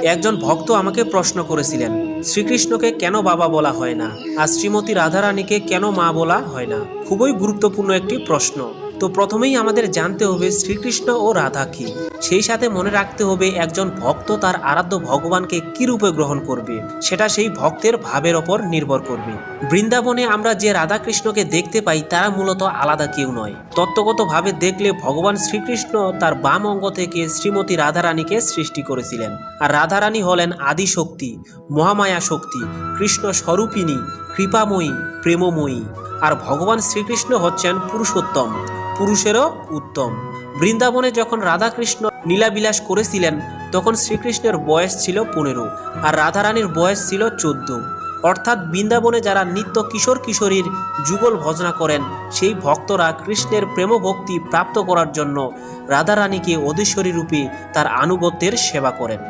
একজন ভক্ত আমাকে প্রশ্ন করেছিলেন, শ্রীকৃষ্ণকে কেন বাবা বলা হয় না আর শ্রীমতী রাধারানীকে কেন মা বলা হয় না? খুবই গুরুত্বপূর্ণ একটি প্রশ্ন। তো প্রথমেই আমাদের জানতে হবে শ্রীকৃষ্ণ ও রাধা কি। সেই সাথে মনে রাখতে হবে একজন ভক্ত তার আরাধ্য ভগবানকে কি রূপে গ্রহণ করবে সেটা সেই ভক্তের ভাবের ওপর নির্ভর করবে। বৃন্দাবনে আমরা যে রাধা কৃষ্ণকে দেখতে পাই তারা মূলত আলাদা কেউ নয়। তত্ত্বগতভাবে দেখলে ভগবান শ্রীকৃষ্ণ তার বাম অঙ্গ থেকে শ্রীমতী রাধারানীকে সৃষ্টি করেছিলেন। আর রাধারানী হলেন আদি শক্তি, মহামায়া শক্তি, কৃষ্ণ স্বরূপিণী, কৃপাময়ী, প্রেমময়ী। আর ভগবান শ্রীকৃষ্ণ হচ্ছেন পুরুষোত্তম, পুরুষেরও উত্তম। বৃন্দাবনে যখন রাধাকৃষ্ণ লীলাবিলাস করেছিলেন তখন শ্রীকৃষ্ণের বয়স ছিল 15 আর রাধারানীর বয়স ছিল 14। অর্থাৎ বৃন্দাবনে যারা নিত্য কিশোর কিশোরীর যুগল ভজনা করেন সেই ভক্তরা কৃষ্ণের প্রেমভক্তি প্রাপ্ত করার জন্য রাধারানীকে অধীশ্বরী রূপে তার আনুগত্যের সেবা করেন।